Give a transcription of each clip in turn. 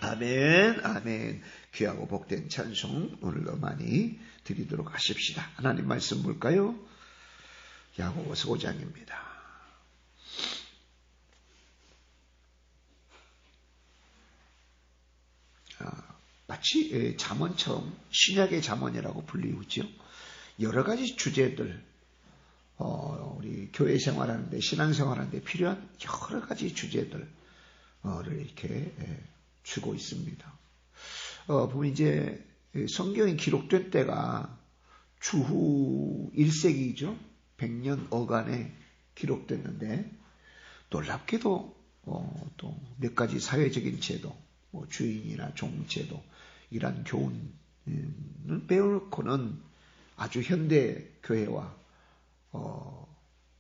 아멘, 아멘. 귀하고 복된 찬송 오늘도 많이 드리도록 하십시다. 하나님 말씀 볼까요? 야고보서 5장입니다. 마치 잠언처럼 신약의 잠언이라고 불리우죠. 여러 가지 주제들, 우리 교회 생활하는데, 신앙생활하는데 필요한 여러 가지 주제들을 이렇게 주고 있습니다. 보면 이제 성경이 기록된 때가 주후 1세기죠. 100년 어간에 기록됐는데, 놀랍게도 또 몇 가지 사회적인 제도, 주인이나 종제도, 이런 교훈을 배워놓고는 아주 현대 교회와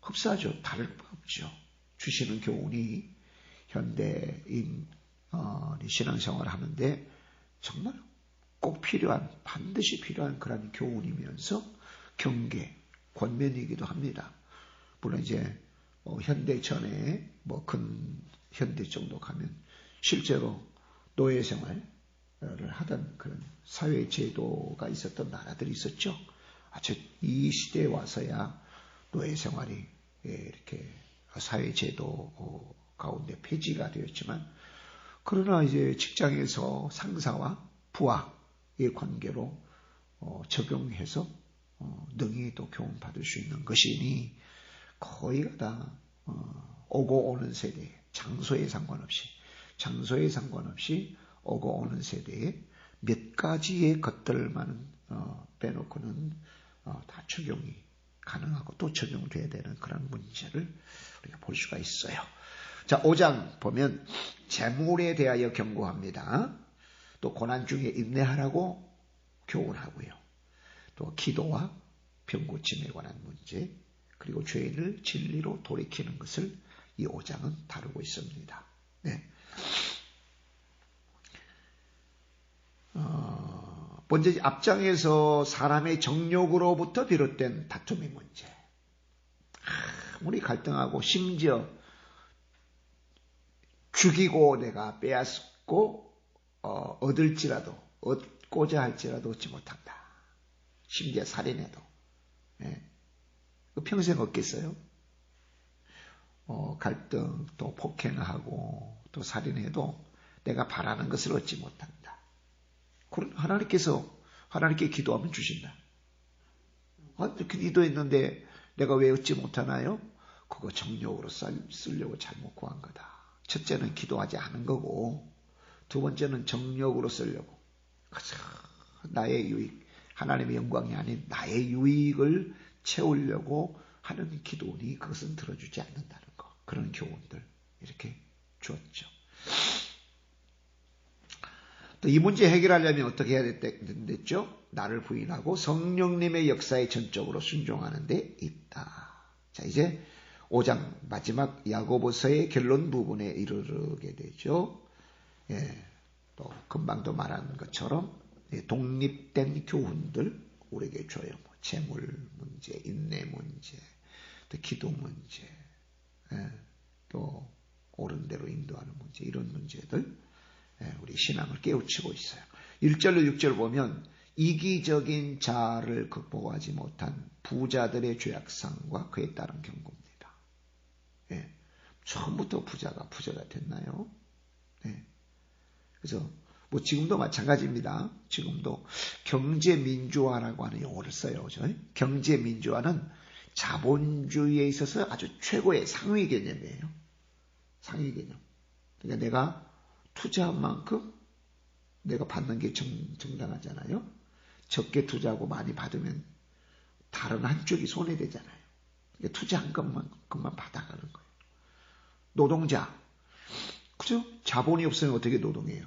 흡사하죠. 다를 바 없죠. 주시는 교훈이 현대인 신앙생활을 하는데 정말 꼭 필요한, 반드시 필요한 그런 교훈이면서 경계, 권면이기도 합니다. 물론 이제 현대 전에 근 현대 정도 가면 실제로 노예 생활을 하던 그런 사회 제도가 있었던 나라들이 있었죠. 아주 이 시대에 와서야 노예 생활이 이렇게 사회 제도 가운데 폐지가 되었지만, 그러나 이제 직장에서 상사와 부하의 관계로 적용해서 능히 또 교훈받을 수 있는 것이니, 거의가 다 오고 오는 세대, 장소에 상관없이 오고 오는 세대에 몇 가지의 것들만 빼놓고는 다 적용이 가능하고 또 적용돼야 되는 그런 문제를 우리가 볼 수가 있어요. 자, 5장 보면 재물에 대하여 경고합니다. 또 고난 중에 인내하라고 교훈하고요. 또 기도와 병고침에 관한 문제, 그리고 죄인을 진리로 돌이키는 것을 이 5장은 다루고 있습니다. 네. 먼저 앞장에서 사람의 정욕으로부터 비롯된 다툼의 문제. 아무리 갈등하고 심지어 죽이고 내가 빼앗고 얻고자 할지라도 얻지 못한다. 심지어 살인해도. 네. 평생 얻겠어요? 갈등, 또 폭행하고 또 살인해도 내가 바라는 것을 얻지 못한다. 그럼 하나님께 기도하면 주신다. 기도했는데 내가 왜 얻지 못하나요? 그거 정욕으로 쓰려고 잘못 구한 거다. 첫째는 기도하지 않은 거고, 두 번째는 정욕으로 쓰려고. 나의 유익, 하나님의 영광이 아닌 나의 유익을 채우려고 하는 기도니 그것은 들어주지 않는다는 거. 그런 교훈들 이렇게 주었죠. 또 이 문제 해결하려면 어떻게 해야 됐죠? 나를 부인하고 성령님의 역사에 전적으로 순종하는 데 있다. 자, 이제 5장 마지막 야고보서의 결론 부분에 이르게 되죠. 또 금방도 말한 것처럼 독립된 교훈들 우리에게 줘요. 재물 문제, 인내 문제, 또 기도 문제, 또 옳은 대로 인도하는 문제, 이런 문제들 우리 신앙을 깨우치고 있어요. 1절로 6절 보면 이기적인 자아를 극복하지 못한 부자들의 죄악상과 그에 따른 경고입니다. 처음부터 부자가 됐나요? 그래서 지금도 마찬가지입니다. 지금도 경제민주화라고 하는 용어를 써요. 그렇죠? 경제민주화는 자본주의에 있어서 아주 최고의 상위 개념이에요. 상위 개념. 그러니까 내가 투자한 만큼 내가 받는 게 정당하잖아요. 적게 투자하고 많이 받으면 다른 한쪽이 손해되잖아요. 그러니까 투자한 것만큼만 받아가는 거예요. 노동자. 그죠? 자본이 없으면 어떻게 노동해요?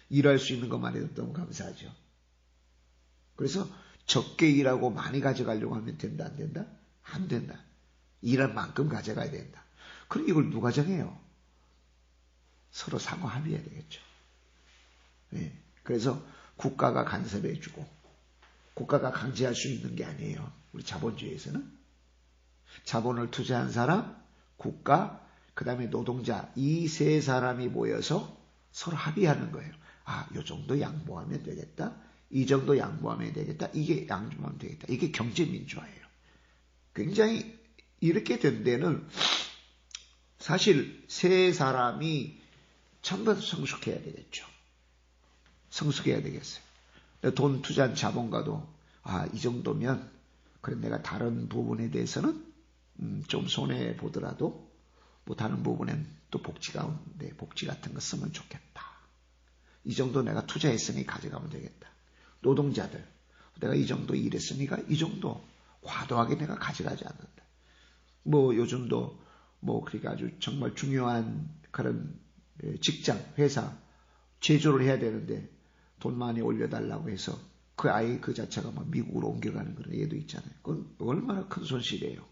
일할 수 있는 것만 해도 너무 감사하죠. 그래서 적게 일하고 많이 가져가려고 하면 된다, 안 된다? 안 된다. 일할 만큼 가져가야 된다. 그럼 이걸 누가 정해요? 서로 상호 합의해야 되겠죠. 그래서 국가가 간섭해주고 국가가 강제할 수 있는 게 아니에요. 우리 자본주의에서는 자본을 투자한 사람, 국가, 그 다음에 노동자, 이 세 사람이 모여서 서로 합의하는 거예요. 요 정도 양보하면 되겠다. 이 정도 양보하면 되겠다. 이게 양보하면 되겠다. 이게 경제민주화예요. 굉장히 이렇게 된 데는 사실 세 사람이 전부 다 성숙해야 되겠죠. 성숙해야 되겠어요. 돈 투자한 자본가도 이 정도면 그래 내가 다른 부분에 대해서는 좀 손해 보더라도 뭐 다른 부분엔 또 복지 같은 거 쓰면 좋겠다. 이 정도 내가 투자했으니 가져가면 되겠다. 노동자들 내가 이 정도 일했으니까 이 정도 과도하게 내가 가져가지 않는다. 뭐 요즘도 뭐 그러니까 아주 정말 중요한 그런 직장, 회사 제조를 해야 되는데 돈 많이 올려달라고 해서 그 아이 그 자체가 막 미국으로 옮겨가는 그런 예도 있잖아요. 그건 얼마나 큰 손실이에요.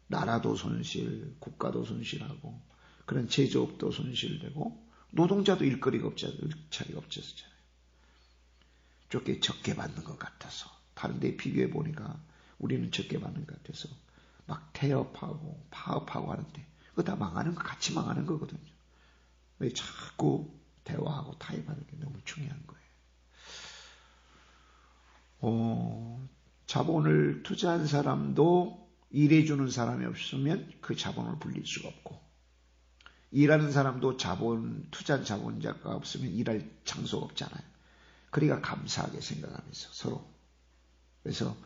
나라도 손실, 국가도 손실하고 그런 제조업도 손실되고 노동자도 일거리가 자리가 없어졌잖아요. 적게 받는 것 같아서 다른 데 비교해 보니까 우리는 적게 받는 것 같아서 막 태업하고 파업하고 하는데 그거 다 망하는 거 같이 망하는 거거든요. 왜 자꾸 대화하고 타협하는 게 너무 중요한 거예요. 자본을 투자한 사람도 일해주는 사람이 없으면 그 자본을 불릴 수가 없고 일하는 사람도 투자한 자본자가 없으면 일할 장소가 없잖아요. 그러니까 감사하게 생각하면서 서로. 그래서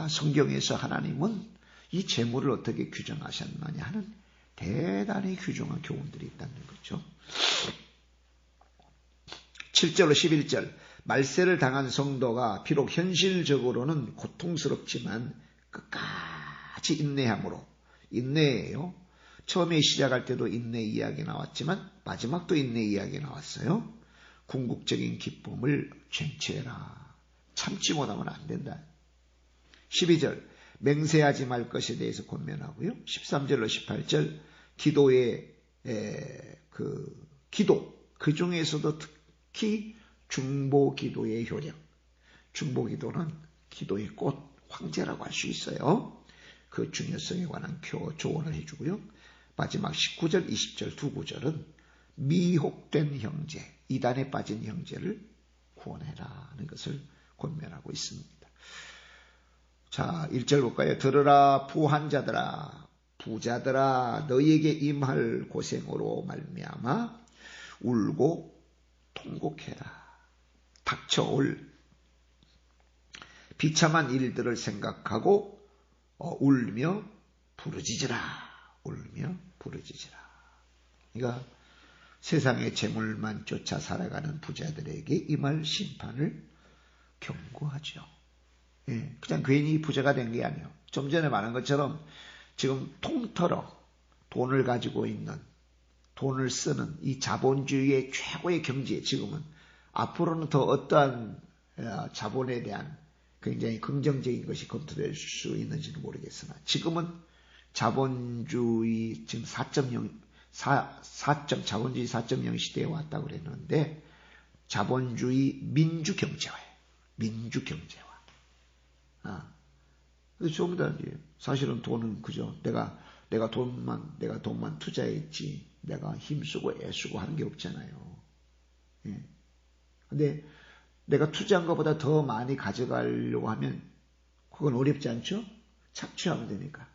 성경에서 하나님은 이 재물을 어떻게 규정하셨느냐 하는 대단히 귀중한 교훈들이 있다는 거죠. 7절로 11절 말세를 당한 성도가 비록 현실적으로는 고통스럽지만 끝까지 인내함으로 인내예요. 처음에 시작할 때도 인내 이야기 나왔지만 마지막도 인내 이야기 나왔어요. 궁극적인 기쁨을 쟁취해라. 참지 못하면 안 된다. 12절 맹세하지 말 것에 대해서 권면하고요. 13절로 18절 기도의 기도 그 중에서도 특히 중보기도의 효력. 중보기도는 기도의 꽃 황제라고 할 수 있어요. 그 중요성에 관한 조언을 해주고요. 마지막 19절 20절 두 구절은 미혹된 형제 이단에 빠진 형제를 구원해라 하는 것을 권면하고 있습니다. 자 1절 볼까요? 들으라 부한자들아 부자들아 너희에게 임할 고생으로 말미암아 울고 통곡해라. 닥쳐올 비참한 일들을 생각하고 울며 부르짖으라. 울며 부르짖으라. 그러니까 세상의 재물만 쫓아 살아가는 부자들에게 임할 심판을 경고하죠. 그냥 괜히 부자가 된 게 아니에요. 좀 전에 말한 것처럼 지금 통틀어 돈을 가지고 있는 돈을 쓰는 이 자본주의의 최고의 경지에 지금은 앞으로는 더 어떠한 자본에 대한 굉장히 긍정적인 것이 검토될 수 있는지는 모르겠으나 지금은 자본주의 지금 4.0 자본주의 4.0 시대에 왔다고 그랬는데 자본주의 민주경제화예요. 민주경제화. 그래서 전부 다 사실은 돈은 그저 내가 돈만 투자했지 내가 힘쓰고 애쓰고 하는 게 없잖아요. 근데 내가 투자한 것보다 더 많이 가져가려고 하면 그건 어렵지 않죠? 착취하면 되니까.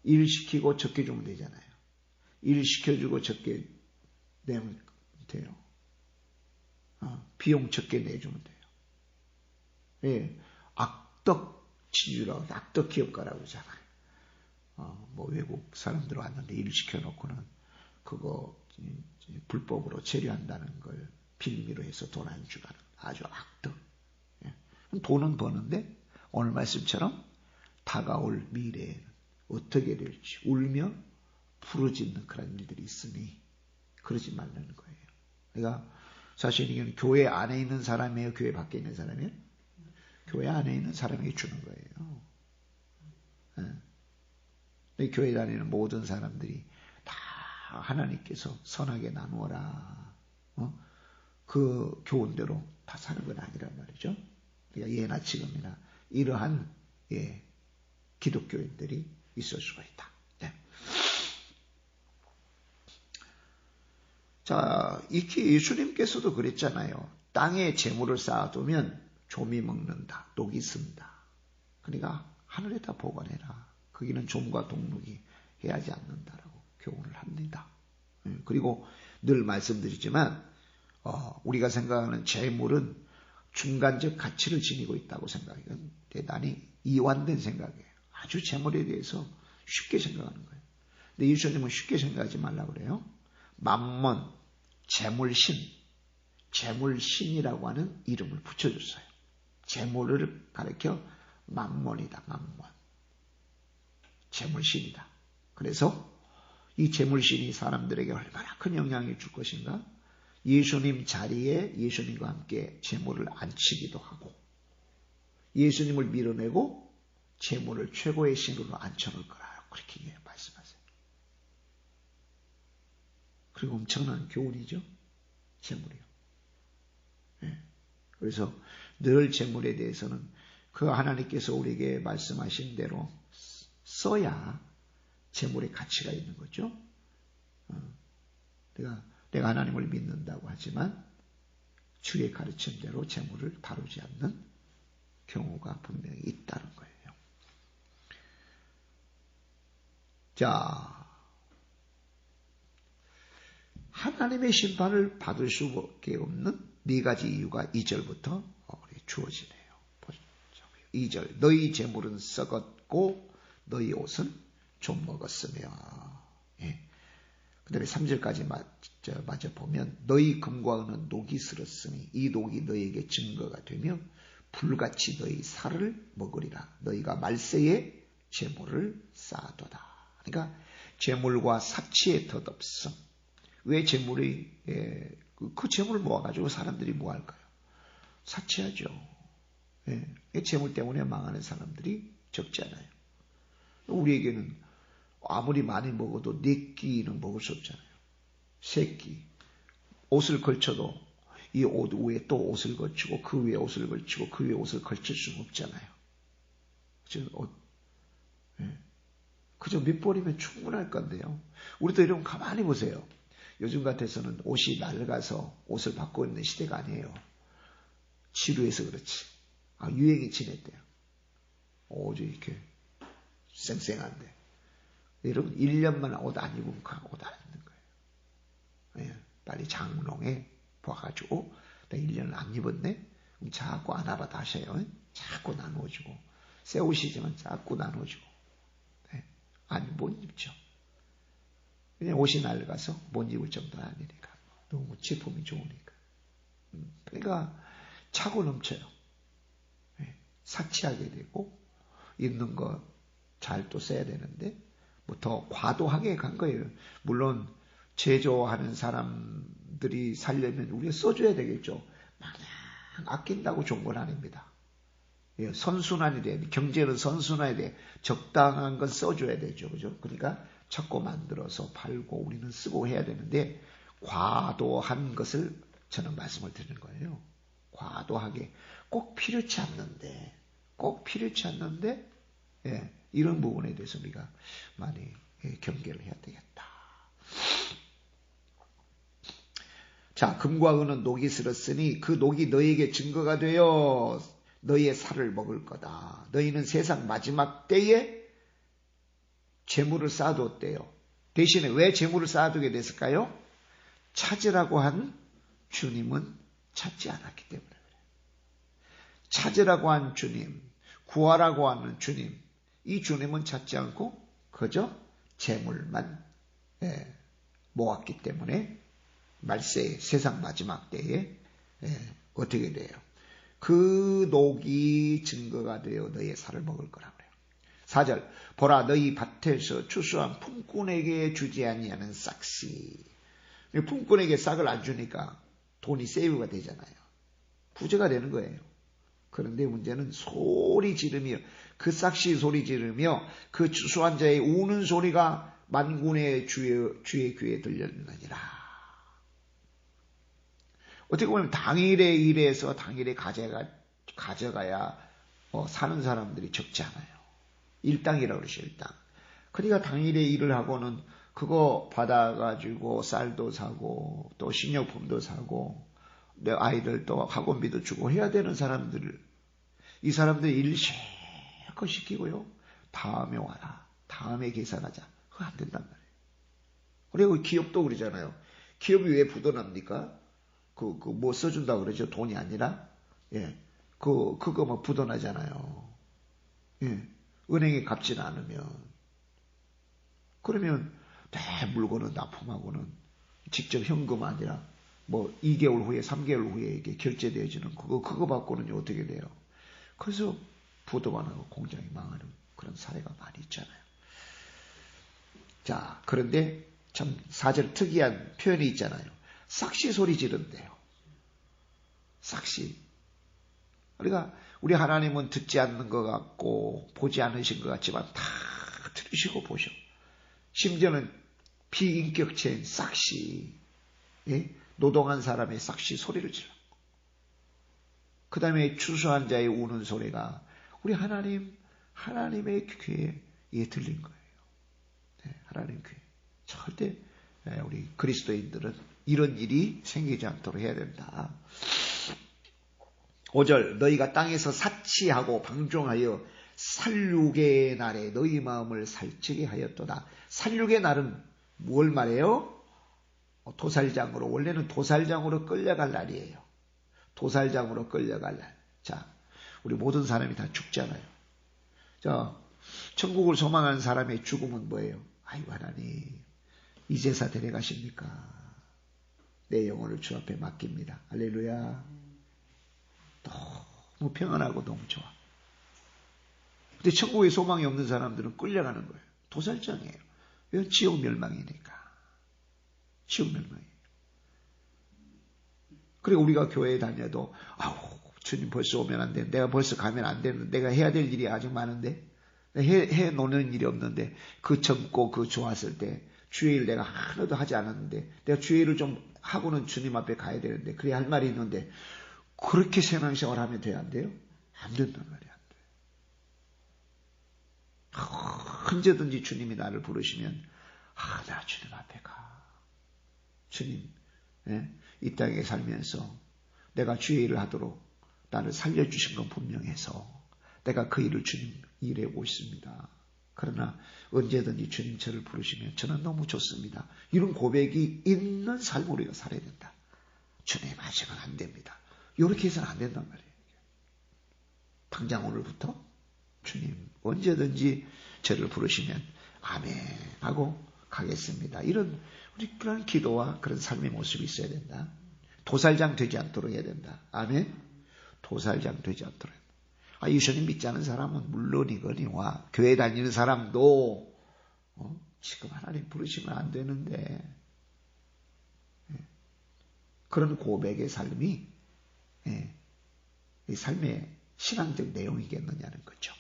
일 시키고 적게 주면 되잖아요. 일 시켜주고 적게 내면 돼요. 비용 적게 내주면 돼요. 악덕 지주라고 악덕 기업가라고 하잖아요. 뭐 외국 사람들 왔는데 일 시켜놓고는 그거 불법으로 체류한다는 걸 빌미로 해서 돈 안 주가는 아주 악덕. 돈은 버는데 오늘 말씀처럼 다가올 미래에는 어떻게 될지 울며 부르짖는 그런 일들이 있으니 그러지 말라는 거예요. 그러니까 사실 이건 교회 안에 있는 사람이에요? 교회 밖에 있는 사람이에요? 교회 안에 있는 사람에게 주는 거예요. 교회 다니는 모든 사람들이 다 하나님께서 선하게 나누어라. 그 교훈대로 다 사는 건 아니란 말이죠. 그러니까 예나 지금이나 이러한 기독교인들이 있을 수가 있다. 자, 이렇게 예수님께서도 그랬잖아요. 땅에 재물을 쌓아두면 좀이 먹는다, 녹이 쓴다. 그러니까 하늘에다 보관해라. 거기는 좀과 동록이 해하지 않는다라고 교훈을 합니다. 그리고 늘 말씀드리지만 우리가 생각하는 재물은 중간적 가치를 지니고 있다고 생각해요. 대단히 이완된 생각이에요. 아주 재물에 대해서 쉽게 생각하는 거예요. 근데 예수님은 쉽게 생각하지 말라고 그래요. 맘몬, 재물신, 재물신이라고 하는 이름을 붙여줬어요. 재물을 가리켜 맘몬이다, 맘몬. 재물신이다. 그래서 이 재물신이 사람들에게 얼마나 큰 영향을 줄 것인가? 예수님 자리에 예수님과 함께 재물을 앉히기도 하고, 예수님을 밀어내고 재물을 최고의 신으로 앉혀놓을 거라 그렇게 말씀하세요. 그리고 엄청난 교훈이죠. 재물이요. 네. 그래서 늘 재물에 대해서는 그 하나님께서 우리에게 말씀하신 대로 써야 재물의 가치가 있는 거죠. 내가 하나님을 믿는다고 하지만 주의 가르침대로 재물을 다루지 않는 경우가 분명히 있다는 거예요. 자, 하나님의 심판을 받을 수밖에 없는 네 가지 이유가 2절부터 주어지네요. 2절, 너희 재물은 썩었고 너희 옷은 좀 먹었으며. 예. 그 다음에 3절까지 마저 보면 너희 금과 은은 녹이 슬었으니 이 녹이 너희에게 증거가 되며 불같이 너희 살을 먹으리라. 너희가 말세에 재물을 쌓아둬라. 그러니까 재물과 사치의 덧없음. 왜 재물이 그 재물을 모아가지고 사람들이 뭐 할까요? 사치하죠. 예. 재물 때문에 망하는 사람들이 적지 않아요. 우리에게는 아무리 많이 먹어도 4끼는 먹을 수 없잖아요. 3끼. 옷을 걸쳐도 이 옷 위에 또 옷을 걸치고 그 위에 옷을 걸치고 그 위에 옷을 걸칠 수는 없잖아요. 그저 몇 벌이면 충분할 건데요. 우리도 이러면 가만히 보세요. 요즘 같아서는 옷이 낡아서 옷을 바꾸고 있는 시대가 아니에요. 지루해서 그렇지. 유행이 지냈대요. 오죽 이렇게 쌩쌩한데. 여러분 1년만 옷 안 입으면 옷 안 입는 거예요. 빨리 장롱에 봐가지고 나 1년을 안 입었네? 그럼 자꾸 안 알아 다시 해요. 자꾸 나눠주고 새 옷이지만 자꾸 나눠주고 못 입죠. 그냥 옷이 낡아서 못 입을 정도는 아니니까. 너무 제품이 좋으니까. 그러니까 차고 넘쳐요. 사치하게 되고 입는 거 잘 또 써야 되는데 뭐 더 과도하게 간 거예요. 물론 제조하는 사람들이 살려면 우리가 써줘야 되겠죠. 마냥 아낀다고 좋은 건 아닙니다. 선순환이 돼야 돼. 경제는 선순환이 돼. 적당한 건 써줘야 되죠. 그죠? 그러니까 자꾸 만들어서 팔고 우리는 쓰고 해야 되는데 과도한 것을 저는 말씀을 드리는 거예요. 과도하게 꼭 필요치 않는데 이런 부분에 대해서 우리가 많이 경계를 해야 되겠다. 자, 금과 은은 녹이 슬었으니 그 녹이 너희에게 증거가 되어 너희의 살을 먹을 거다. 너희는 세상 마지막 때에 재물을 쌓아두었대요. 대신에 왜 재물을 쌓아두게 됐을까요? 찾으라고 한 주님은 찾지 않았기 때문에 그래요. 찾으라고 한 주님, 구하라고 하는 주님, 이 주님은 찾지 않고 그저 재물만 모았기 때문에 말세 세상 마지막 때에 어떻게 돼요? 그 녹이 증거가 되어 너희의 살을 먹을 거라고 그래요. 4절, 보라 너희 밭에서 추수한 품꾼에게 주지 아니하는 싹시. 품꾼에게 싹을 안 주니까 돈이 세이브가 되잖아요. 부재가 되는 거예요. 그런데 문제는 소리 지르며 그 싹시 소리 지르며 그 추수한 자의 우는 소리가 만군의 주의 귀에 들렸느니라. 어떻게 보면 당일에 일해서 당일에 가져가야 사는 사람들이 적지 않아요. 일당이라고 그러죠. 일당. 그러니까 당일에 일을 하고는 그거 받아가지고 쌀도 사고 또 식료품도 사고 내 아이들 또 학원비도 주고 해야 되는 사람들을 이 사람들 일 실컷 시키고요. 다음에 와라. 다음에 계산하자. 그거 안 된단 말이에요. 그리고 기업도 그러잖아요. 기업이 왜 부도납니까? 뭐 써준다고 그러죠. 돈이 아니라. 예. 그거 뭐 부도나잖아요. 예. 은행에 갚지는 않으면. 그러면 내 물건은 납품하고는 직접 현금 아니라 뭐 2개월 후에 3개월 후에 이게 결제되어지는 그거 받고는 어떻게 돼요? 그래서 부도가 나고 공장이 망하는 그런 사례가 많이 있잖아요. 자, 그런데 참 사절 특이한 표현이 있잖아요. 싹시 소리 지른대요. 싹시. 그러니까 우리 하나님은 듣지 않는 것 같고 보지 않으신 것 같지만 다 들으시고 보셔. 심지어는 비인격체인 싹시, 예? 노동한 사람의 싹시 소리를 질러. 그 다음에 추수한 자의 우는 소리가 우리 하나님의 귀에 들린 거예요. 네, 하나님 귀에. 절대 우리 그리스도인들은 이런 일이 생기지 않도록 해야 된다. 5절 너희가 땅에서 사치하고 방종하여 살육의 날에 너희 마음을 살찌게 하였도다. 살육의 날은 뭘 말해요? 도살장으로, 원래는 도살장으로 끌려갈 날이에요. 도살장으로 끌려갈 날. 자, 우리 모든 사람이 다 죽잖아요. 자, 천국을 소망하는 사람의 죽음은 뭐예요? 아이고 하나님, 이 제사 데려가십니까? 내 영혼을 주 앞에 맡깁니다. 할렐루야. 너무 평안하고 너무 좋아. 근데 천국에 소망이 없는 사람들은 끌려가는 거예요. 도살장이에요. 왜? 지옥 멸망이니까. 지옥 멸망이에요. 그리고 우리가 교회에 다녀도 아우 주님 벌써 오면 안 돼. 내가 벌써 가면 안 되는데 내가 해야 될 일이 아직 많은데 해 놓는 일이 없는데 그 젊고 그 좋았을 때 주의 일 내가 하나도 하지 않았는데 내가 주의 일을 좀 하고는 주님 앞에 가야 되는데 그래야 할 말이 있는데 그렇게 신앙생활 하면 돼야 안 돼요? 안 된단 말이야. 언제든지 주님이 나를 부르시면 나 주님 앞에 가. 주님 이 땅에 살면서 내가 주의 일을 하도록 나를 살려주신 건 분명해서 내가 그 일을 주님 일하고 있습니다. 그러나 언제든지 주님 저를 부르시면 저는 너무 좋습니다. 이런 고백이 있는 삶을 우리가 살아야 된다. 주님 아직은 안 됩니다. 이렇게 해서는 안 된단 말이에요. 당장 오늘부터 주님 언제든지 저를 부르시면 아멘 하고 가겠습니다. 이런 우리 그런 기도와 그런 삶의 모습이 있어야 된다. 도살장 되지 않도록 해야 된다. 아멘. 도살장 되지 않도록. 예수님 믿지 않은 사람은 물론이거니와 교회 다니는 사람도 지금 하나님 부르시면 안 되는데 그런 고백의 삶이 이 삶의 신앙적 내용이겠느냐는 거죠.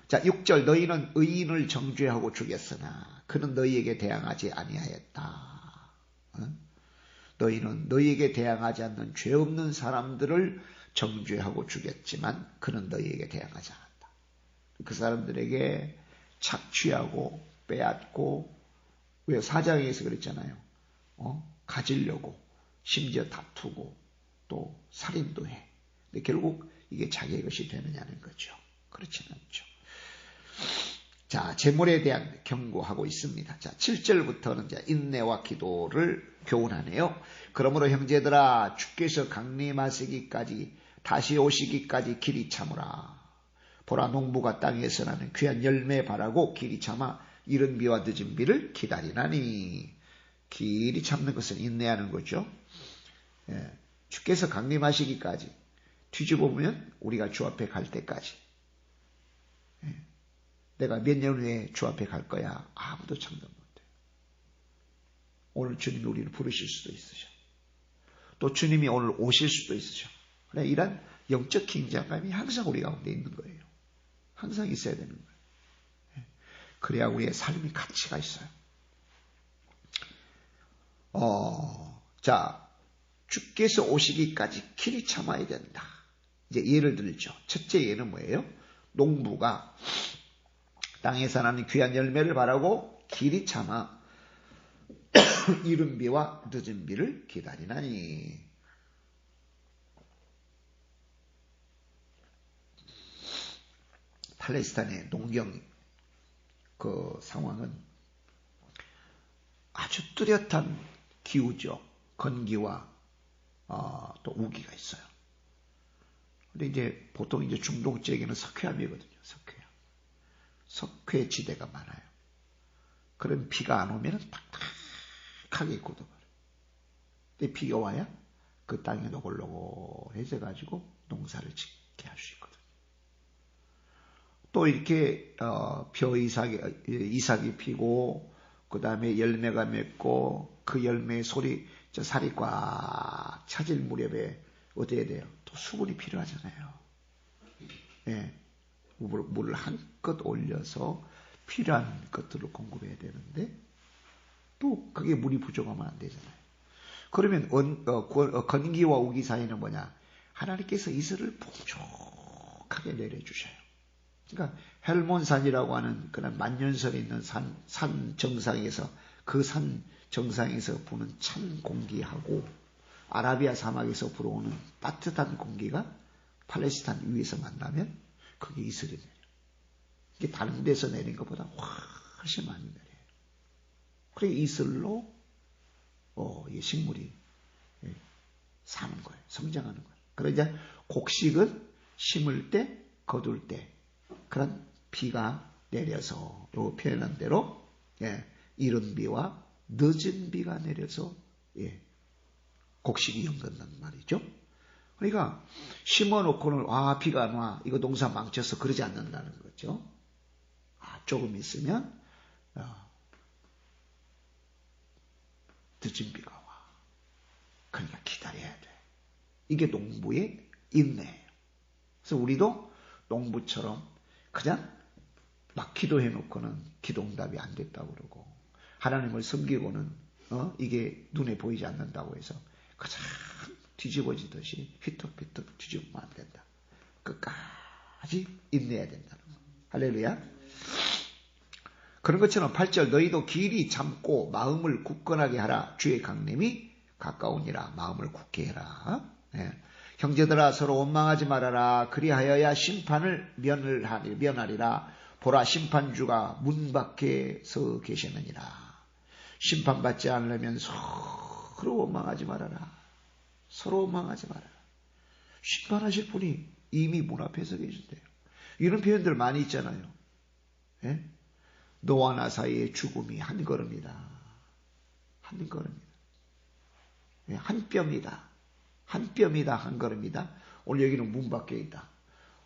자, 6절 너희는 의인을 정죄하고 죽였으나 그는 너희에게 대항하지 아니하였다. 너희는 너희에게 대항하지 않는 죄 없는 사람들을 정죄하고 죽였지만 그는 너희에게 대항하지 않았다. 그 사람들에게 착취하고 빼앗고 왜 사장에서 그랬잖아요. 가지려고 심지어 다투고 또 살인도 해. 근데 결국 이게 자기의 것이 되느냐는 거죠. 그렇지는 않죠. 자, 재물에 대한 경고하고 있습니다. 자, 7절부터는 이제 인내와 기도를 교훈하네요. 그러므로 형제들아 주께서 강림하시기까지 다시 오시기까지 길이 참으라. 보라 농부가 땅에서 나는 귀한 열매 바라고 길이 참아 이른 비와 늦은 비를 기다리나니. 길이 참는 것은 인내하는 거죠. 주께서 강림하시기까지 뒤집어보면 우리가 주 앞에 갈 때까지 내가 몇 년 후에 주 앞에 갈 거야. 아무도 참도 못해. 오늘 주님이 우리를 부르실 수도 있으셔. 또 주님이 오늘 오실 수도 있으셔. 이런 영적 긴장감이 항상 우리 가운데 있는 거예요. 항상 있어야 되는 거예요. 그래야 우리의 삶이 가치가 있어요. 자, 주께서 오시기까지 길이 참아야 된다. 이제 예를 들죠. 첫째 예는 뭐예요? 농부가 땅에서 나는 귀한 열매를 바라고 길이 참아 이른 비와 늦은 비를 기다리나니. 팔레스타인의 농경 그 상황은 아주 뚜렷한 기후죠. 건기와 또 우기가 있어요. 근데 이제 보통 이제 중동 지역에는 석회암이거든요. 석회 지대가 많아요. 그럼 비가 안 오면 딱딱하게 굳어버려요. 근데 비가 와야 그 땅이 노골노골해져 가지고 농사를 짓게 할 수 있거든요. 또 이렇게 이삭이 피고 그 다음에 열매가 맺고 그 열매의 살이 꽉 차질 무렵에 어떻게 돼요? 또 수분이 필요하잖아요. 예, 물을 한껏 올려서 필요한 것들을 공급해야 되는데 또 그게 물이 부족하면 안 되잖아요. 그러면 건기와 우기 사이는 뭐냐? 하나님께서 이슬을 풍족하게 내려주셔요. 그러니까 헬몬산이라고 하는 그런 만년설에 있는 산 정상에서 그 산 정상에서 부는 찬 공기하고 아라비아 사막에서 불어오는 따뜻한 공기가 팔레스타인 위에서 만나면 그게 이슬이 내려요. 이게 다른 데서 내린 것보다 훨씬 많이 내려요. 그래 이슬로 이 식물이 사는 거예요. 성장하는 거예요. 그러자 곡식은 심을 때 거둘 때 그런 비가 내려서 요 표현한 대로 이른 비와 늦은 비가 내려서 곡식이 연건단 말이죠. 그러니까 심어놓고는 비가 안 와 이거 농사 망쳤어 그러지 않는다는 거죠. 조금 있으면 늦은 비가 와. 그러니까 기다려야 돼. 이게 농부의 인내예요. 그래서 우리도 농부처럼 그냥 막 기도해놓고는 기도응답이 안 됐다고 그러고 하나님을 섬기고는 이게 눈에 보이지 않는다고 해서 그냥 뒤집어지듯이 휘떡휘떡 뒤집으면 안 된다. 끝까지 인내해야 된다는 거. 할렐루야. 그런 것처럼 8절 너희도 길이 참고 마음을 굳건하게 하라. 주의 강림이 가까우니라. 마음을 굳게 해라. 형제들아 서로 원망하지 말아라. 그리하여야 심판을 면하리라. 보라 심판주가 문 밖에 서 계시느니라. 심판받지 않으려면 서로 원망하지 말아라. 서로 원망하지 말아라. 심판하실 분이 이미 문 앞에 서 계신대요. 이런 표현들 많이 있잖아요. 너와 나 사이의 죽음이 한 걸음이다. 한 걸음이다. 한 뼘이다. 한 뼘이다. 한 걸음이다. 오늘 여기는 문 밖에 있다.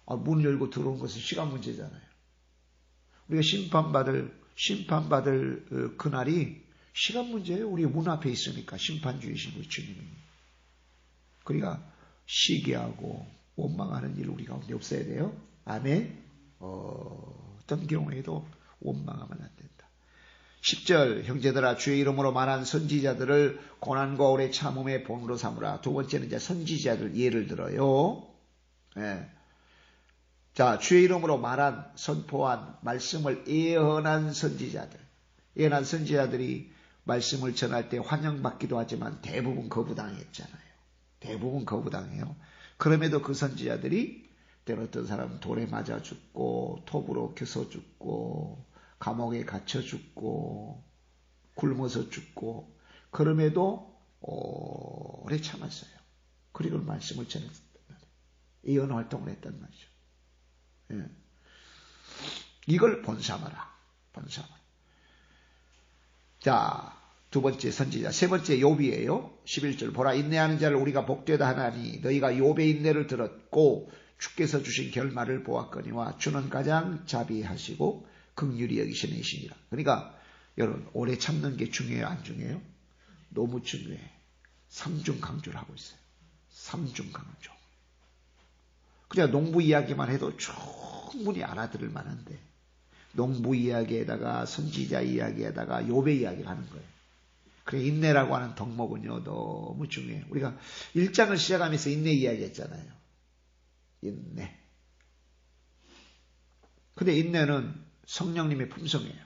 문 열고 들어온 것은 시간 문제잖아요. 우리가 심판받을 그날이 시간 문제예요. 우리 문 앞에 있으니까 심판주이신 우리 주님이. 그러니까 시기하고 원망하는 일 우리 가운데 없어야 돼요. 아멘. 어떤 경우에도 원망하면 안 된다. 10절 형제들아 주의 이름으로 말한 선지자들을 고난과 오래 참음의 본으로 삼으라. 두 번째는 이제 선지자들 예를 들어요. 자, 주의 이름으로 말한 선포한 말씀을 예언한 선지자들. 예언한 선지자들이 말씀을 전할 때 환영받기도 하지만 대부분 거부당했잖아요. 대부분 거부당해요. 그럼에도 그 선지자들이 때로 어떤 사람은 돌에 맞아 죽고 톱으로 켜서 죽고 감옥에 갇혀 죽고 굶어서 죽고 그럼에도 오래 참았어요. 그리고 말씀을 전했단 말이에요. 예언 활동을 했단 말이죠. 이걸 본삼아라. 자, 두 번째 선지자, 세 번째 욥이에요. 11절 보라 인내하는 자를 우리가 복되다 하나니 너희가 욥의 인내를 들었고 주께서 주신 결말을 보았거니와 주는 가장 자비하시고 긍휼히 여기시는 이시니라. 그러니까 여러분 오래 참는 게 중요해요? 안 중요해요? 너무 중요해. 삼중 강조를 하고 있어요. 삼중 강조. 그냥 농부 이야기만 해도 충분히 알아들을 만한데 농부 이야기에다가 선지자 이야기에다가 욥의 이야기를 하는 거예요. 그래 인내라고 하는 덕목은요 너무 중요해요. 우리가 1장을 시작하면서 인내 이야기했잖아요. 인내. 근데 인내는 성령님의 품성이에요.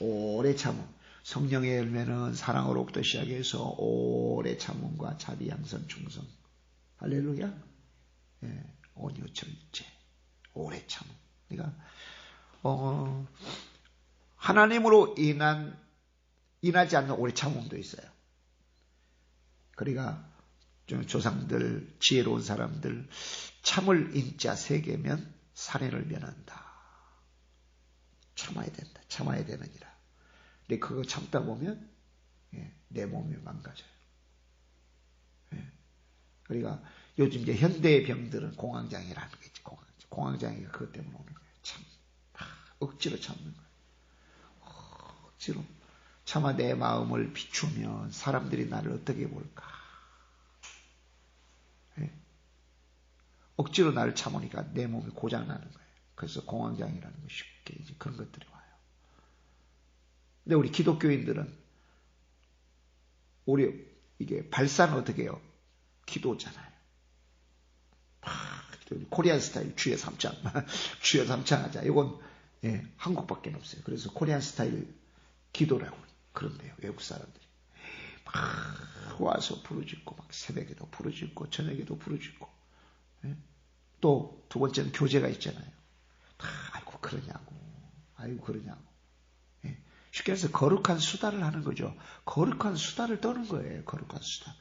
오래 참음. 성령의 열매는 사랑으로부터 시작해서 오래 참음과 자비, 양선, 충성. 할렐루야. 예, 온유, 절제, 오래 참음. 그러니까 하나님으로 인하지 않는 오래 참음도 있어요. 그러니까 좀 조상들, 지혜로운 사람들, 참을 인자 3개면 살인을 면한다. 참아야 된다. 참아야 되느니라. 근데 그거 참다 보면 내 몸이 망가져요. 그러니까 요즘 이제 현대의 병들은 공황장애라는 게 있지. 공황장애가 그것 때문에 오는 거예요. 억지로 참는 거예요. 억지로. 차마 내 마음을 비추면 사람들이 나를 어떻게 볼까. 억지로 나를 참으니까 내 몸이 고장나는 거예요. 그래서 공황장애라는 거 쉽게 이제 그런 것들이 와요. 근데 우리 기독교인들은 우리 이게 발사는 어떻게 해요? 기도잖아요. 코리안 스타일 주여 3창 주여 3창 하자. 이건 한국밖에 없어요. 그래서 코리안 스타일 기도라고 그런데요. 외국 사람들이 막 와서 부르짖고 막 새벽에도 부르짖고 저녁에도 부르짖고 또 두 번째는 교제가 있잖아요. 아이고 그러냐고 쉽게 해서 거룩한 수다를 하는 거죠. 거룩한 수다를 떠는 거예요. 거룩한 수다.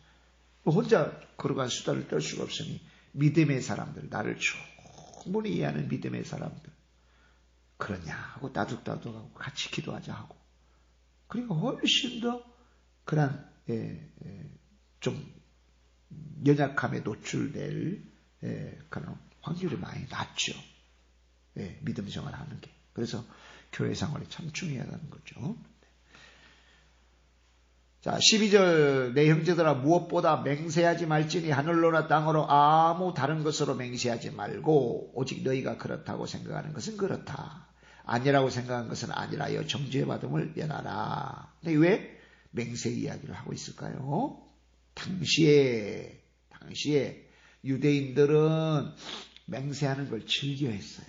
혼자 거룩한 수다를 떨 수가 없으니 믿음의 사람들, 나를 충분히 이해하는 믿음의 사람들 그러냐 하고 따둑따둑하고 같이 기도하자 하고 그러니까 훨씬 더 그런 좀 연약함에 노출될 그런 확률이 많이 낮죠. 믿음 생활을 하는 게. 그래서 교회 생활이 참 중요하다는 거죠. 자, 12절 내 형제들아 무엇보다 맹세하지 말지니 하늘로나 땅으로 아무 다른 것으로 맹세하지 말고 오직 너희가 그렇다고 생각하는 것은 그렇다. 아니라고 생각하는 것은 아니라여 정죄받음을 면하라. 근데 왜 맹세 이야기를 하고 있을까요? 당시에 유대인들은 맹세하는 걸 즐겨했어요.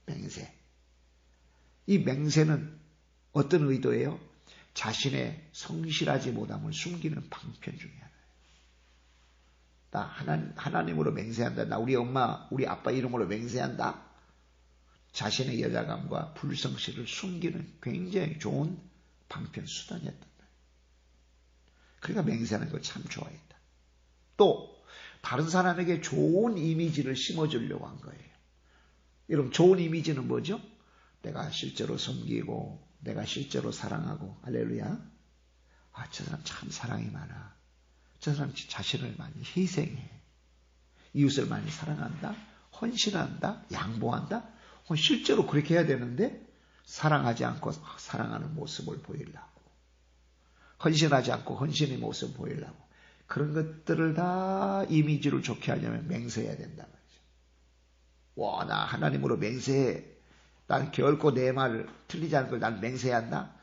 맹세. 이 맹세는 어떤 의도예요? 자신의 성실하지 못함을 숨기는 방편 중에 하나예요. 나 하나님으로 맹세한다. 나 우리 엄마, 우리 아빠 이름으로 맹세한다. 자신의 여자감과 불성실을 숨기는 굉장히 좋은 방편 수단이었단 말이에요. 그러니까 맹세하는 걸 참 좋아했다. 또 다른 사람에게 좋은 이미지를 심어주려고 한 거예요. 여러분 좋은 이미지는 뭐죠? 내가 실제로 섬기고 내가 실제로 사랑하고 할렐루야. 저 사람 참 사랑이 많아. 저 사람 자신을 많이 희생해. 이웃을 많이 사랑한다. 헌신한다. 양보한다. 실제로 그렇게 해야 되는데 사랑하지 않고 사랑하는 모습을 보이려고. 헌신하지 않고 헌신의 모습을 보이려고. 그런 것들을 다 이미지를 좋게 하려면 맹세해야 된다 말이죠. 나 하나님으로 맹세해. 난 결코 내 말을 틀리지 않은 걸 난 맹세해야 한다.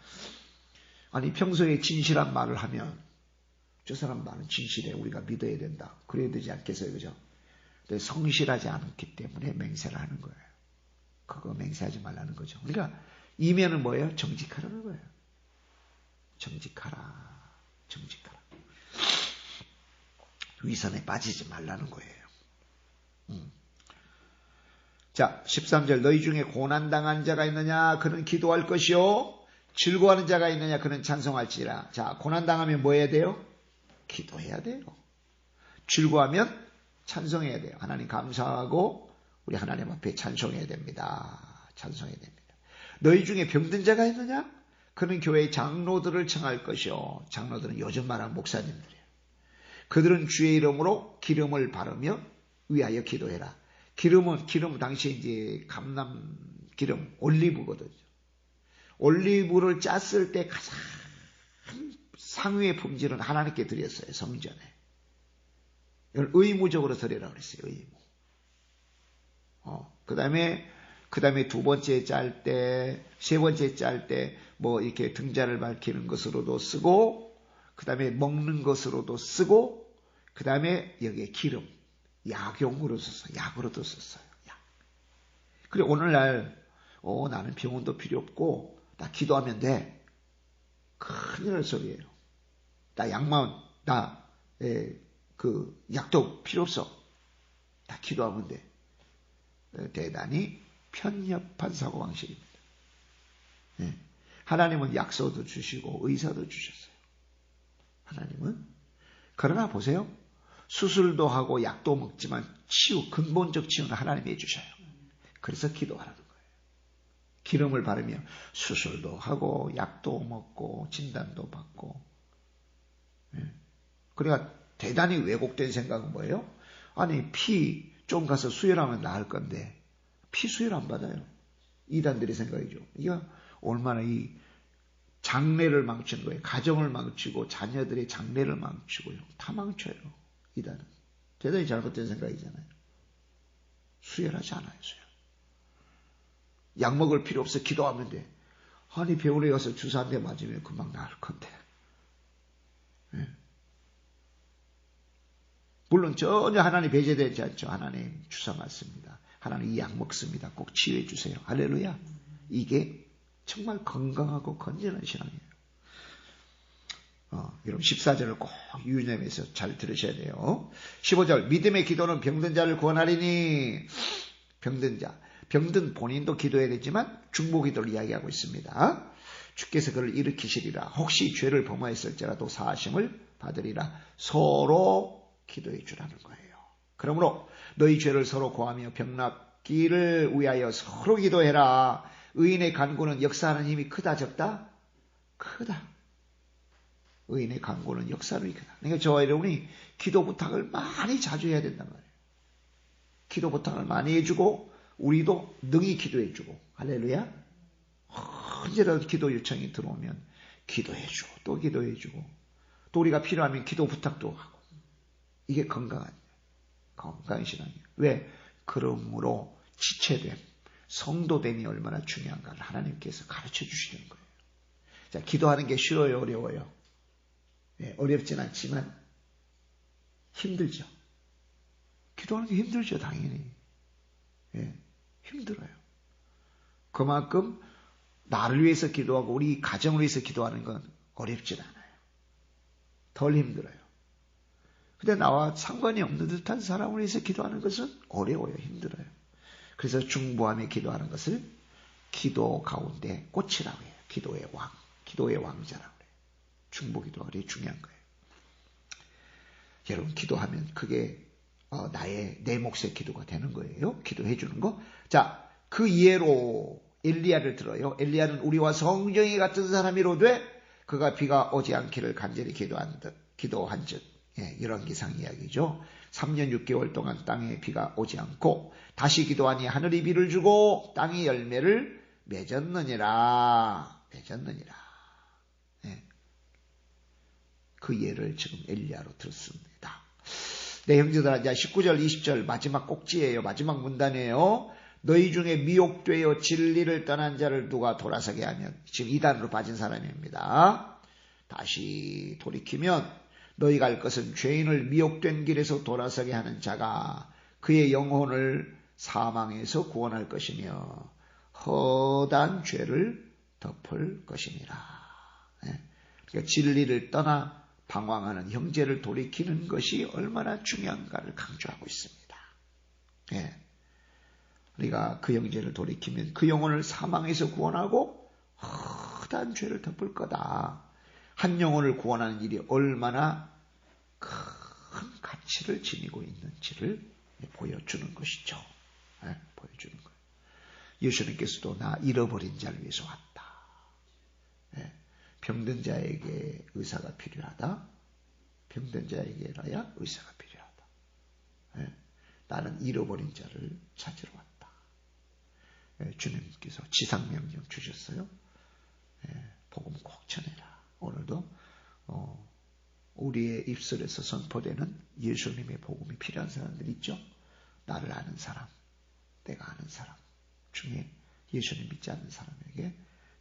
아니 평소에 진실한 말을 하면 저 사람 말은 진실해. 우리가 믿어야 된다. 그래야 되지 않겠어요. 그죠? 근데 성실하지 않기 때문에 맹세를 하는 거예요. 그거 맹세하지 말라는 거죠. 그러니까 이면은 뭐예요? 정직하라는 거예요. 정직하라. 위선에 빠지지 말라는 거예요. 자, 13절 너희 중에 고난당한 자가 있느냐? 그는 기도할 것이요. 즐거워하는 자가 있느냐? 그는 찬송할지라. 자, 고난당하면 뭐 해야 돼요? 기도해야 돼요. 즐거워하면 찬송해야 돼요. 하나님 감사하고 우리 하나님 앞에 찬송해야 됩니다. 찬송해야 됩니다. 너희 중에 병든 자가 있느냐? 그는 교회의 장로들을 청할 것이요. 장로들은 요즘 말하는 목사님들이에요. 그들은 주의 이름으로 기름을 바르며 위하여 기도해라. 기름은 당시에 이제 감람 기름, 올리브거든요. 올리브를 짰을 때 가장 상위의 품질은 하나님께 드렸어요. 성전에. 이걸 의무적으로 드리라고 그랬어요. 의무. 그 다음에 두 번째 짤 때, 세 번째 짤 때, 뭐 이렇게 등잔을 밝히는 것으로도 쓰고, 그 다음에 먹는 것으로도 쓰고, 그 다음에 여기에 기름, 약용으로 썼어요. 약으로도 썼어요. 약. 그리고 오늘날, 나는 병원도 필요 없고, 나 기도하면 돼. 큰일 날 소리예요. 나 약도 필요 없어. 나 기도하면 돼. 대단히 편협한 사고방식입니다. 하나님은 약소도 주시고 의사도 주셨어요. 하나님은. 그러나 보세요. 수술도 하고 약도 먹지만 근본적 치유는 하나님이 해주셔요. 그래서 기도하라는 거예요. 기름을 바르며 수술도 하고 약도 먹고 진단도 받고. 그러니까 대단히 왜곡된 생각은 뭐예요? 아니 피 좀 가서 수혈하면 나을 건데 피 수혈 안 받아요. 이단들의 생각이죠. 이게 얼마나 이 장래를 망치는 거예요. 가정을 망치고 자녀들의 장래를 망치고요. 다 망쳐요. 이단은. 대단히 잘못된 생각이잖아요. 수혈하지 않아요. 수혈. 약 먹을 필요 없어. 기도하면 돼. 아니 병원에 가서 주사 한 대 맞으면 금방 나을 건데. 물론 전혀 하나님 배제되지 않죠. 하나님 주사 맞습니다. 하나님 이 약 먹습니다. 꼭 치유해 주세요. 할렐루야. 이게 정말 건강하고 건전한 신앙이에요. 여러분 14절을 꼭 유념해서 잘 들으셔야 돼요. 15절 믿음의 기도는 병든 자를 구원하리니. 병든 자. 병든 본인도 기도해야 되지만 중보기도를 이야기하고 있습니다. 주께서 그를 일으키시리라. 혹시 죄를 범하였을지라도 사하심을 받으리라. 서로 기도해 주라는 거예요. 그러므로 너희 죄를 서로 고하며 병낫기를 위하여 서로 기도해라. 의인의 간구는 역사하는 힘이 크다 적다? 크다. 의인의 간구는 역사하는 힘이 크다. 그러니까 저와 여러분이 기도 부탁을 많이 자주 해야 된단 말이에요. 기도 부탁을 많이 해주고 우리도 능히 기도해주고. 할렐루야. 언제라도 기도 요청이 들어오면 기도해주고 또 기도해주고 또 우리가 필요하면 기도 부탁도 하고. 이게 건강한 신앙이에요. 왜? 그러므로 지체됨, 성도됨이 얼마나 중요한가를 하나님께서 가르쳐 주시는 거예요. 자, 기도하는 게 쉬워요, 어려워요? 어렵진 않지만 힘들죠. 기도하는 게 힘들죠, 당연히. 힘들어요. 그만큼 나를 위해서 기도하고 우리 가정을 위해서 기도하는 건 어렵진 않아요. 덜 힘들어요. 근데 나와 상관이 없는 듯한 사람을 위해서 기도하는 것은 어려워요. 힘들어요. 그래서 중보하며 기도하는 것을 기도 가운데 꽃이라고 해요. 기도의 왕, 기도의 왕자라고 해요. 중보기도가 되게 중요한 거예요. 여러분 기도하면 그게 내 몫의 기도가 되는 거예요. 기도해 주는 거. 자, 그 예로 엘리야를 들어요. 엘리야는 우리와 성정이 같은 사람이로되 그가 비가 오지 않기를 간절히 기도한 듯 열왕기상 이야기죠. 3년 6개월 동안 땅에 비가 오지 않고 다시 기도하니 하늘이 비를 주고 땅이 열매를 맺었느니라. 그 예를 지금 엘리야로 들었습니다. 네, 형제들아, 이제 19절 20절 마지막 꼭지예요. 마지막 문단이에요. 너희 중에 미혹되어 진리를 떠난 자를 누가 돌아서게 하면. 지금 이단으로 빠진 사람입니다. 다시 돌이키면 너희 갈 것은 죄인을 미혹된 길에서 돌아서게 하는 자가 그의 영혼을 사망에서 구원할 것이며 허다한 죄를 덮을 것이니라. 그러니까 진리를 떠나 방황하는 형제를 돌이키는 것이 얼마나 중요한가를 강조하고 있습니다. 우리가 그 형제를 돌이키면 그 영혼을 사망에서 구원하고 허다한 죄를 덮을 거다. 한 영혼을 구원하는 일이 얼마나 큰 가치를 지니고 있는지를 보여주는 것이죠. 보여주는 거예요. 예수님께서도 나 잃어버린 자를 위해서 왔다. 병든 자에게 의사가 필요하다. 병든 자에게라야 의사가 필요하다. 나는 잃어버린 자를 찾으러 왔다. 주님께서 지상명령 주셨어요. 복음 꼭 전해라. 오늘도 우리의 입술에서 선포되는 예수님의 복음이 필요한 사람들 있죠? 나를 아는 사람, 내가 아는 사람 중에 예수님 믿지 않는 사람에게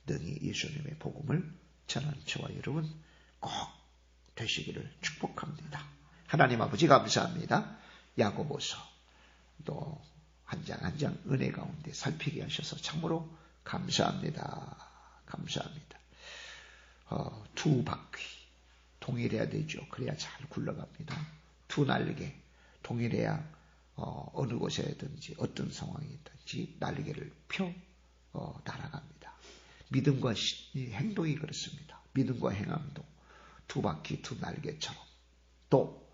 능히 예수님의 복음을 전하는 저와 여러분 꼭 되시기를 축복합니다. 하나님 아버지 감사합니다. 야고보서 또 한 장 한 장 은혜 가운데 살피게 하셔서 참으로 감사합니다. 감사합니다. 두 바퀴 동일해야 되죠. 그래야 잘 굴러갑니다. 두 날개 동일해야 어느 곳에든지 어떤 상황이든지 날개를 펴 날아갑니다. 믿음과 행동이 그렇습니다. 믿음과 행함도 두 바퀴 두 날개처럼 또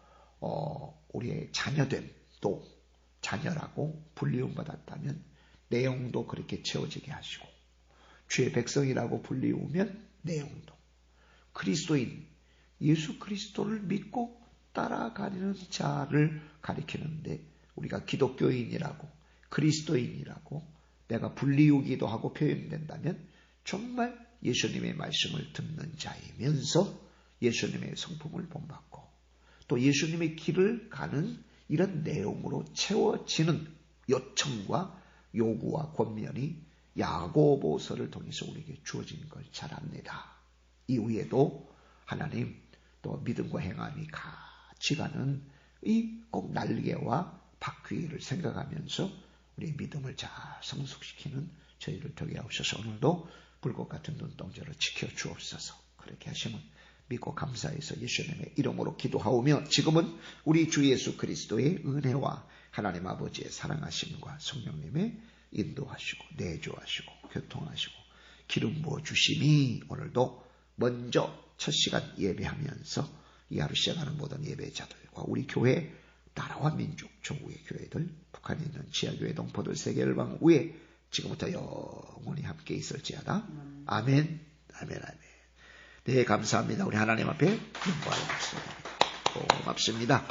우리의 자녀됨도 자녀라고 불리움 받았다면 내용도 그렇게 채워지게 하시고 주의 백성이라고 불리우면 내용도 그리스도인 예수 그리스도를 믿고 따라가는 자를 가리키는데 우리가 기독교인이라고 그리스도인이라고 내가 불리우기도 하고 표현된다면 정말 예수님의 말씀을 듣는 자이면서 예수님의 성품을 본받고 또 예수님의 길을 가는 이런 내용으로 채워지는 요청과 요구와 권면이 야고보서를 통해서 우리에게 주어진 걸 잘 압니다. 이후에도 하나님 또 믿음과 행함이 같이 가는 이 꼭 날개와 바퀴를 생각하면서 우리 믿음을 잘 성숙시키는 저희를 되게 하옵소서. 오늘도 불꽃 같은 눈동자를 지켜주옵소서. 그렇게 하시면 믿고 감사해서 예수님의 이름으로 기도하오며 지금은 우리 주 예수 그리스도의 은혜와 하나님 아버지의 사랑하심과 성령님의 인도하시고 내조하시고 교통하시고 기름 부어주심이 오늘도 먼저 첫 시간 예배하면서 이 하루 시작하는 모든 예배자들과 우리 교회 나라와 민족 조국의 교회들 북한에 있는 지하교회 동포들 세계열방 위에 지금부터 영원히 함께 있을지어다. 아멘. 아멘. 아멘. 네, 감사합니다. 우리 하나님 앞에 영광을 드립니다. 고맙습니다.